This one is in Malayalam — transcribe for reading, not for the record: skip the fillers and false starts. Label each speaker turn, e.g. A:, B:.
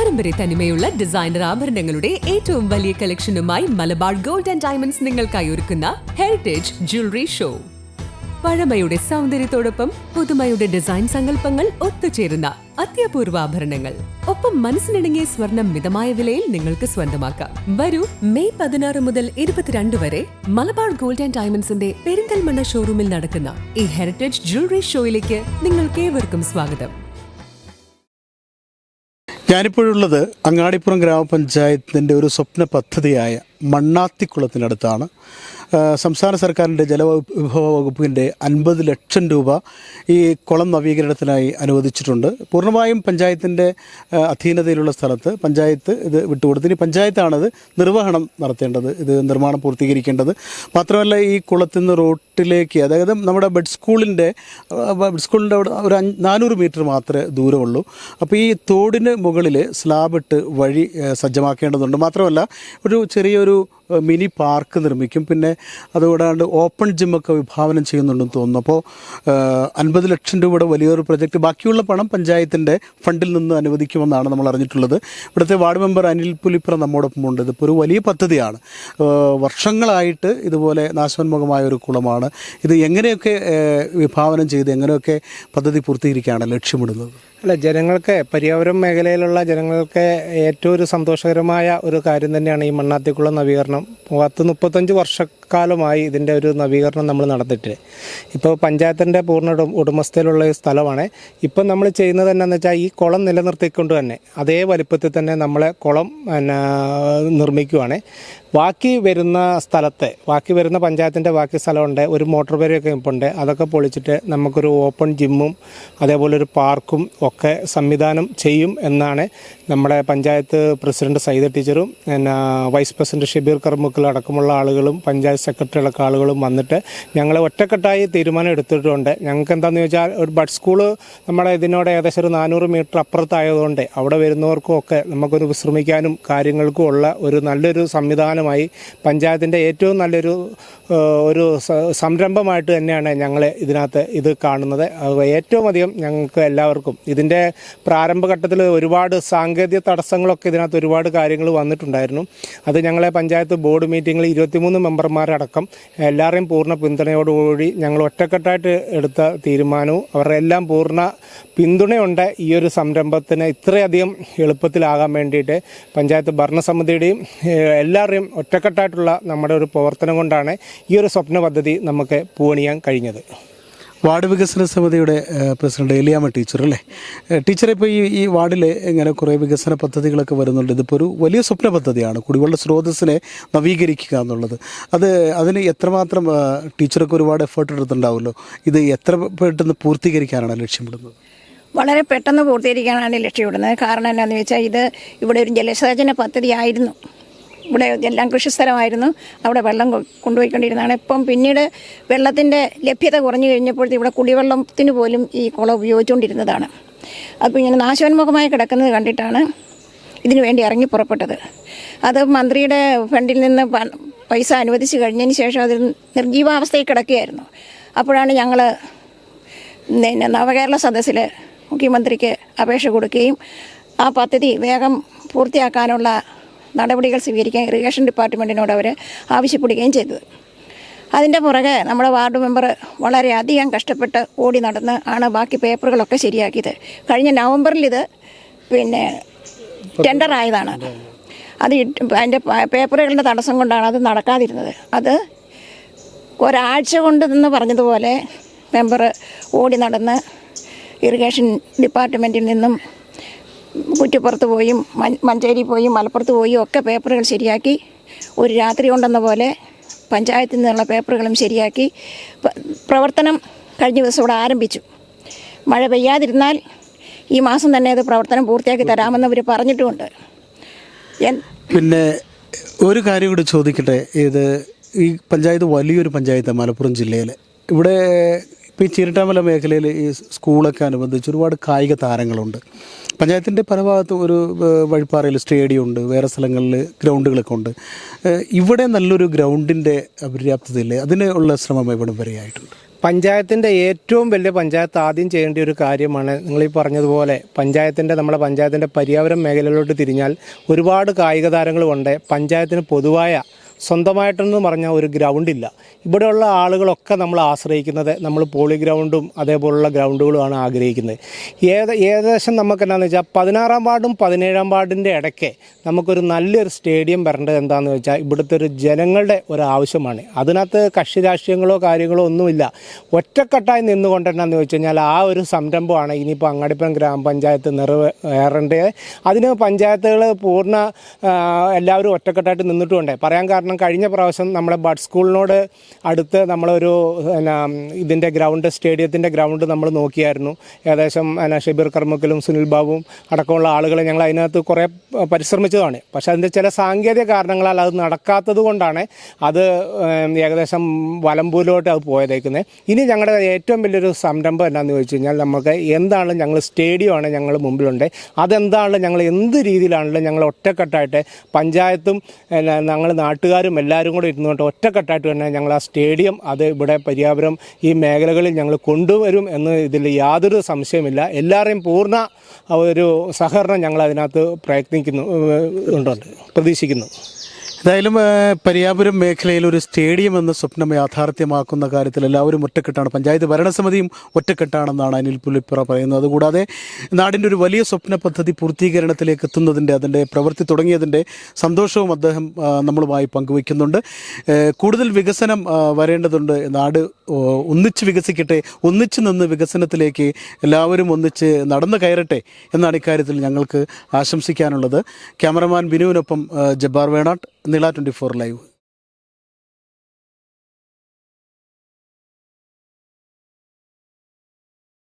A: പാരമ്പര്യ തനിമയുള്ള ഡിസൈനർ ആഭരണങ്ങളുടെ ഏറ്റവും വലിയ കളക്ഷനുമായി മലബാർ ഗോൾഡ് ആൻഡ് ഡയമണ്ട്സ് നിങ്ങൾക്കായി ഒരുക്കുന്ന ഹെറിറ്റേജ് ജ്വല്ലറി ഷോ. പഴമയുടെ സൗന്ദര്യത്തോടൊപ്പം പുതുമയുടെ ഡിസൈൻ സങ്കല്പങ്ങൾ ഒത്തുചേരുന്ന അത്യപൂർവ ആഭരണങ്ങൾ. ഒപ്പം മനസ്സിനിണങ്ങിയ സ്വർണം മിതമായ വിലയിൽ നിങ്ങൾക്ക് സ്വന്തമാക്കാം. വരൂ, മെയ് 16 മുതൽ 22 വരെ മലബാർ ഗോൾഡ് ആൻഡ് ഡയമണ്ട്സിന്റെ പെരിന്തൽമണ്ണ ഷോറൂമിൽ നടക്കുന്ന ഈ ഹെറിറ്റേജ് ജ്വല്ലറി ഷോയിലേക്ക് നിങ്ങൾക്കേവർക്കും സ്വാഗതം.
B: ഞാനിപ്പോഴുള്ളത് അങ്ങാടിപ്പുറം ഗ്രാമപഞ്ചായത്തിൻ്റെ ഒരു സ്വപ്ന പദ്ധതിയായ മണ്ണാത്തിക്കുളത്തിനടുത്താണ്. സംസ്ഥാന സർക്കാരിൻ്റെ ജലവിഭവ വകുപ്പിൻ്റെ 50 ലക്ഷം രൂപ ഈ കുളം നവീകരണത്തിനായി അനുവദിച്ചിട്ടുണ്ട്. പൂർണ്ണമായും പഞ്ചായത്തിൻ്റെ അധീനതയിലുള്ള സ്ഥലത്ത് പഞ്ചായത്ത് ഇത് വിട്ടുകൊടുത്തു. ഇനി പഞ്ചായത്താണത് നിർവഹണം നടത്തേണ്ടത്, ഇത് നിർമ്മാണം പൂർത്തീകരിക്കേണ്ടത്. മാത്രമല്ല, ഈ കുളത്തിൽ നിന്ന് റോട്ടിലേക്ക്, അതായത് നമ്മുടെ ബെഡ് സ്കൂളിൻ്റെ അവിടെ ഒരു 400 മീറ്റർ മാത്രമേ ദൂരമുള്ളൂ. അപ്പോൾ ഈ തോടിന് മുകളിൽ സ്ലാബിട്ട് വഴി സജ്ജമാക്കേണ്ടതുണ്ട്. മാത്രമല്ല, ഒരു ചെറിയൊരു മിനി പാർക്ക് നിർമ്മിക്കും. പിന്നെ അതുകൂടാണ്ട് ഓപ്പൺ ജിമ്മൊക്കെ വിഭാവനം ചെയ്യുന്നുണ്ടെന്ന് തോന്നുന്നു. അപ്പോൾ 50 ലക്ഷം രൂപയുടെ വലിയൊരു പ്രൊജക്റ്റ്. ബാക്കിയുള്ള പണം പഞ്ചായത്തിൻ്റെ ഫണ്ടിൽ നിന്ന് അനുവദിക്കുമെന്നാണ് നമ്മൾ അറിഞ്ഞിട്ടുള്ളത്. ഇവിടുത്തെ വാർഡ് മെമ്പർ അനിൽ പുലിപ്ര നമ്മോടൊപ്പമുണ്ട്. ഇതിപ്പോൾ ഒരു വലിയ പദ്ധതിയാണ്. വർഷങ്ങളായിട്ട് ഇതുപോലെ നാശോന്മുഖമായ ഒരു കുളമാണ്. ഇത് എങ്ങനെയൊക്കെ വിഭാവനം ചെയ്ത് എങ്ങനെയൊക്കെ പദ്ധതി പൂർത്തീകരിക്കുകയാണ് ലക്ഷ്യമിടുന്നത്?
C: അല്ല, ജനങ്ങൾക്ക്, പര്യാവരണ മേഖലയിലുള്ള ജനങ്ങൾക്ക് ഏറ്റവും ഒരു സന്തോഷകരമായ ഒരു കാര്യം തന്നെയാണ് ഈ മണ്ണാത്തിക്കുളം നവീകരണം. 35 വർഷക്കാലമായി ഇതിൻ്റെ ഒരു നവീകരണം നമ്മൾ നടത്തിയിട്ട്. ഇപ്പോൾ പഞ്ചായത്തിൻ്റെ പൂർണ്ണ ഉടമസ്ഥയിലുള്ള ഒരു സ്ഥലമാണ്. ഇപ്പം നമ്മൾ ചെയ്യുന്നത് എന്താണെന്ന് വെച്ചാൽ, ഈ കുളം നിലനിർത്തിക്കൊണ്ട് തന്നെ അതേ വലിപ്പത്തിൽ തന്നെ നമ്മളെ കുളം നിർമ്മിക്കുവാണ്. ബാക്കി വരുന്ന സ്ഥലത്തെ, ബാക്കി വരുന്ന പഞ്ചായത്തിൻ്റെ ബാക്കി സ്ഥലമുണ്ട്, ഒരു മോട്ടോർ പേരൊക്കെ ഇപ്പോൾ ഉണ്ട്. അതൊക്കെ പൊളിച്ചിട്ട് നമുക്കൊരു ഓപ്പൺ ജിമ്മും അതേപോലെ ഒരു പാർക്കും ഒക്കെ സംവിധാനം ചെയ്യും എന്നാണ് നമ്മുടെ പഞ്ചായത്ത് പ്രസിഡന്റ് സൈദ ടീച്ചറും വൈസ് പ്രസിഡന്റ് ഷബീർ കർമുക്കൽ അടക്കമുള്ള ആളുകളും പഞ്ചായത്ത് സെക്രട്ടറി അടക്കം ആളുകളും വന്നിട്ട് ഞങ്ങൾ ഒറ്റക്കെട്ടായി തീരുമാനം എടുത്തിട്ടുണ്ട്. ഞങ്ങൾക്ക് എന്താണെന്ന് ചോദിച്ചാൽ, ഒരു ബഡ് സ്കൂള് നമ്മുടെ ഇതിനോട് ഏകദേശം ഒരു 400 മീറ്റർ അപ്പുറത്തായതുകൊണ്ട് അവിടെ വരുന്നവർക്കും ഒക്കെ നമുക്കൊരു വിശ്രമിക്കാനും കാര്യങ്ങൾക്കും ഉള്ള ഒരു നല്ലൊരു സംവിധാനമായി പഞ്ചായത്തിൻ്റെ ഏറ്റവും നല്ലൊരു സംരംഭമായിട്ട് തന്നെയാണ് ഞങ്ങൾ ഇതിനകത്ത് ഇത് കാണുന്നത്. ഏറ്റവും അധികം ഞങ്ങൾക്ക് എല്ലാവർക്കും ഇതിൻ്റെ പ്രാരംഭഘട്ടത്തിൽ ഒരുപാട് സാങ്കേതിക തടസ്സങ്ങളൊക്കെ ഇതിനകത്ത് ഒരുപാട് കാര്യങ്ങൾ വന്നിട്ടുണ്ടായിരുന്നു. അത് ഞങ്ങളെ പഞ്ചായത്ത് ബോർഡ് മീറ്റിങ്ങിൽ 23 മെമ്പർമാരടക്കം എല്ലാവരെയും പൂർണ്ണ പിന്തുണയോടുകൂടി ഞങ്ങൾ ഒറ്റക്കെട്ടായിട്ട് എടുത്ത തീരുമാനവും അവരുടെ എല്ലാം പൂർണ്ണ പിന്തുണയുണ്ട്. ഈ ഒരു സംരംഭത്തിന് ഇത്രയധികം എളുപ്പത്തിലാകാൻ വേണ്ടിയിട്ട് പഞ്ചായത്ത് ഭരണസമിതിയുടെയും എല്ലാവരുടെയും ഒറ്റക്കെട്ടായിട്ടുള്ള നമ്മുടെ ഒരു പ്രവർത്തനം കൊണ്ടാണ് ഈ ഒരു സ്വപ്ന പദ്ധതി നമുക്ക് പൂവണിയാൻ കഴിഞ്ഞത്.
B: വാർഡ് വികസന സമിതിയുടെ പ്രസിഡന്റ് എലിയാമ്മ ടീച്ചർ അല്ലേ? ടീച്ചറെ, ഇപ്പോൾ ഈ വാർഡിൽ ഇങ്ങനെ കുറേ വികസന പദ്ധതികളൊക്കെ വരുന്നുണ്ട്. ഇതിപ്പോൾ ഒരു വലിയ സ്വപ്ന പദ്ധതിയാണ്, കുടിവെള്ള സ്രോതസ്സിനെ നവീകരിക്കുക എന്നുള്ളത്. അതിന് എത്രമാത്രം ടീച്ചർക്ക് ഒരുപാട് എഫേർട്ട് എടുത്തിട്ടുണ്ടാവുമല്ലോ. ഇത് എത്ര പെട്ടെന്ന് പൂർത്തീകരിക്കാനാണ് ലക്ഷ്യമിടുന്നത്?
D: വളരെ പെട്ടെന്ന് പൂർത്തീകരിക്കാനാണ് ലക്ഷ്യമിടുന്നത്. കാരണം എന്താണെന്ന് വെച്ചാൽ, ഇവിടെ ഒരു ജലസേചന പദ്ധതി ആയിരുന്നു. ഇവിടെ എല്ലാം കൃഷിസ്ഥലമായിരുന്നു. അവിടെ വെള്ളം കൊണ്ടുപോയിക്കൊണ്ടിരുന്നതാണ്. ഇപ്പം പിന്നീട് വെള്ളത്തിൻ്റെ ലഭ്യത കുറഞ്ഞു കഴിഞ്ഞപ്പോഴത്തെ ഇവിടെ കുടിവെള്ളത്തിന് പോലും ഈ കുളം ഉപയോഗിച്ചുകൊണ്ടിരുന്നതാണ്. അപ്പോൾ ഇങ്ങനെ നാശോന്മുഖമായി കിടക്കുന്നത് കണ്ടിട്ടാണ് ഇതിനു വേണ്ടി ഇറങ്ങി പുറപ്പെട്ടത്. അത് മന്ത്രിയുടെ ഫണ്ടിൽ നിന്ന് പൈസ അനുവദിച്ച് കഴിഞ്ഞതിന് ശേഷം അത് നിർജീവാവസ്ഥയിൽ കിടക്കുകയായിരുന്നു. അപ്പോഴാണ് ഞങ്ങൾ നവകേരള സദസ്സിൽ മുഖ്യമന്ത്രിക്ക് അപേക്ഷ കൊടുക്കുകയും ആ പദ്ധതി വേഗം പൂർത്തിയാക്കാനുള്ള നടപടികൾ സ്വീകരിക്കാൻ ഇറിഗേഷൻ ഡിപ്പാർട്ട്മെൻറ്റിനോട് അവർ ആവശ്യപ്പെടുകയും ചെയ്തത്. അതിൻ്റെ പുറകെ നമ്മുടെ വാർഡ് മെമ്പർ വളരെയധികം കഷ്ടപ്പെട്ട് ഓടി നടന്ന് ആണ് ബാക്കി പേപ്പറുകളൊക്കെ ശരിയാക്കിയത്. കഴിഞ്ഞ നവംബറിൽ ഇത് ടെൻഡറായതാണ്. അതിൻ്റെ പേപ്പറുകളുടെ തടസ്സം കൊണ്ടാണ് അത് നടക്കാതിരുന്നത്. അത് ഒരാഴ്ച കൊണ്ട് എന്ന് പറഞ്ഞതുപോലെ മെമ്പർ ഓടി നടന്ന് ഇറിഗേഷൻ ഡിപ്പാർട്ട്മെൻറ്റിൽ നിന്നും കുറ്റിപ്പുറത്ത് പോയും മഞ്ചേരി പോയും മലപ്പുറത്ത് പോയും ഒക്കെ പേപ്പറുകൾ ശരിയാക്കി ഒരു രാത്രി കൊണ്ടെന്ന പോലെ പഞ്ചായത്തിൽ നിന്നുള്ള പേപ്പറുകളും ശരിയാക്കി പ്രവർത്തനം കഴിഞ്ഞ ദിവസം ഇവിടെ ആരംഭിച്ചു. മഴ പെയ്യാതിരുന്നാൽ ഈ മാസം തന്നെ അത് പ്രവർത്തനം പൂർത്തിയാക്കി തരാമെന്ന് അവർ പറഞ്ഞിട്ടുമുണ്ട്.
B: പിന്നെ ഒരു കാര്യം കൂടി ചോദിക്കട്ടെ. ഈ പഞ്ചായത്ത് വലിയൊരു പഞ്ചായത്താണ് മലപ്പുറം ജില്ലയിൽ. ഇവിടെ ഇപ്പോൾ ഈ ചിരട്ടാമല മേഖലയിൽ ഈ സ്കൂളൊക്കെ അനുബന്ധിച്ച് ഒരുപാട് കായിക താരങ്ങളുണ്ട്. പഞ്ചായത്തിൻ്റെ പല ഭാഗത്തും ഒരു വഴിപ്പാറയിൽ സ്റ്റേഡിയം ഉണ്ട്, വേറെ സ്ഥലങ്ങളിൽ ഗ്രൗണ്ടുകളൊക്കെ ഉണ്ട്. ഇവിടെ നല്ലൊരു ഗ്രൗണ്ടിൻ്റെ അപര്യാപ്തതയില്ലേ? അതിനുള്ള ശ്രമം എവിടെ വരെയായിട്ടുണ്ട്?
C: പഞ്ചായത്തിൻ്റെ ഏറ്റവും വലിയ പഞ്ചായത്ത് ആദ്യം ചെയ്യേണ്ട ഒരു കാര്യമാണ് നിങ്ങളീ പറഞ്ഞതുപോലെ നമ്മുടെ പഞ്ചായത്തിൻ്റെ പരിയാവരം മേഖലയിലോട്ട് തിരിഞ്ഞാൽ ഒരുപാട് കായിക താരങ്ങളുണ്ട്. പഞ്ചായത്തിന് പൊതുവായ സ്വന്തമായിട്ടെന്ന് പറഞ്ഞാൽ ഒരു ഗ്രൗണ്ടില്ല. ഇവിടെയുള്ള ആളുകളൊക്കെ നമ്മൾ ആശ്രയിക്കുന്നത് നമ്മൾ പോളി ഗ്രൗണ്ടും അതേപോലുള്ള ഗ്രൗണ്ടുകളുമാണ് ആഗ്രഹിക്കുന്നത്. ഏകദേശം നമുക്ക് എന്താണെന്ന് വെച്ചാൽ 16-ാം വാർഡും 17-ാം വാർഡിൻ്റെ ഇടയ്ക്ക് നമുക്കൊരു നല്ലൊരു സ്റ്റേഡിയം വരേണ്ടത് എന്താണെന്ന് വെച്ചാൽ ഇവിടുത്തെ ഒരു ജനങ്ങളുടെ ഒരു ആവശ്യമാണ്. അതിനകത്ത് കക്ഷി രാഷ്ട്രീയങ്ങളോ കാര്യങ്ങളോ ഒന്നുമില്ല. ഒറ്റക്കെട്ടായി നിന്നുകൊണ്ട് എന്താണെന്ന് വെച്ച് കഴിഞ്ഞാൽ ആ ഒരു സംരംഭമാണ് ഇനിയിപ്പോൾ അങ്ങാടിപ്പുറം ഗ്രാമപഞ്ചായത്ത് നിറവേറേണ്ടത്. അതിന് പഞ്ചായത്തുകൾ പൂർണ്ണ എല്ലാവരും ഒറ്റക്കെട്ടായിട്ട് നിന്നിട്ടുമുണ്ട്. പറയാൻ കാരണം കഴിഞ്ഞ പ്രാവശ്യം നമ്മുടെ ബഡ് സ്കൂളിനോട് അടുത്ത് നമ്മളൊരു ഇതിൻ്റെ സ്റ്റേഡിയത്തിൻ്റെ ഗ്രൗണ്ട് നമ്മൾ നോക്കിയായിരുന്നു. ഏകദേശം ഷബീർ കർമ്മക്കലും സുനിൽ ബാബുവും അടക്കമുള്ള ആളുകളെ ഞങ്ങൾ അതിനകത്ത് കുറേ പരിശ്രമിച്ചതാണ്. പക്ഷേ അതിൻ്റെ ചില സാങ്കേതിക കാരണങ്ങളാൽ അത് നടക്കാത്തത് കൊണ്ടാണ് അത് ഏകദേശം വലമ്പൂരിലോട്ട് അത് പോയതേക്കുന്നത്. ഇനി ഞങ്ങളുടെ ഏറ്റവും വലിയൊരു സംരംഭം എന്താണെന്ന് ചോദിച്ചു കഴിഞ്ഞാൽ നമുക്ക് എന്താണ് ഞങ്ങൾ സ്റ്റേഡിയമാണ് ഞങ്ങൾ മുമ്പിലുണ്ട്. അതെന്താണ് ഞങ്ങൾ എന്ത് രീതിയിലാണെങ്കിലും ഞങ്ങൾ ഒറ്റക്കെട്ടായിട്ട് പഞ്ചായത്തും ഞങ്ങൾ നാട്ടുകാരും എല്ലാവരും കൂടെ ഇരുന്നുകൊണ്ട് ഒറ്റക്കെട്ടായിട്ട് തന്നെ ഞങ്ങൾ ആ സ്റ്റേഡിയം അത് ഇവിടെ പരിയാപുരം ഈ മേഖലകളിൽ ഞങ്ങൾ കൊണ്ടുവരും എന്ന് ഇതിൽ യാതൊരു സംശയമില്ല. എല്ലാവരെയും പൂർണ്ണ ഒരു സഹകരണം ഞങ്ങൾ അതിനകത്ത് പ്രതീക്ഷിക്കുന്നു.
B: ഏതായാലും പരിയാപുരം മേഖലയിൽ ഒരു സ്റ്റേഡിയം എന്ന സ്വപ്നം യാഥാർത്ഥ്യമാക്കുന്ന കാര്യത്തിൽ എല്ലാവരും ഒറ്റക്കെട്ടാണ്. പഞ്ചായത്ത് ഭരണസമിതിയും ഒറ്റക്കെട്ടാണെന്നാണ് അനിൽ പുലിപ്പുറ പറയുന്നത്. അതുകൂടാതെ നാടിൻ്റെ ഒരു വലിയ സ്വപ്ന പദ്ധതി പൂർത്തീകരണത്തിലേക്ക് എത്തുന്നതിൻ്റെ അതിൻ്റെ പ്രവൃത്തി തുടങ്ങിയതിൻ്റെ സന്തോഷവും അദ്ദേഹം നമ്മളുമായി പങ്കുവയ്ക്കുന്നുണ്ട്. കൂടുതൽ വികസനം വരേണ്ടതുണ്ട്. നാട് ഒന്നിച്ച് വികസിക്കട്ടെ, ഒന്നിച്ച് നിന്ന് വികസനത്തിലേക്ക് എല്ലാവരും ഒന്നിച്ച് നടന്നു കയറട്ടെ എന്നാണ് ഇക്കാര്യത്തിൽ ഞങ്ങൾക്ക് ആശംസിക്കാനുള്ളത്. ക്യാമറമാൻ ബിനുവിനൊപ്പം ജബ്ബാർ വേണാട്ട്, നിള 24 ലൈവ്.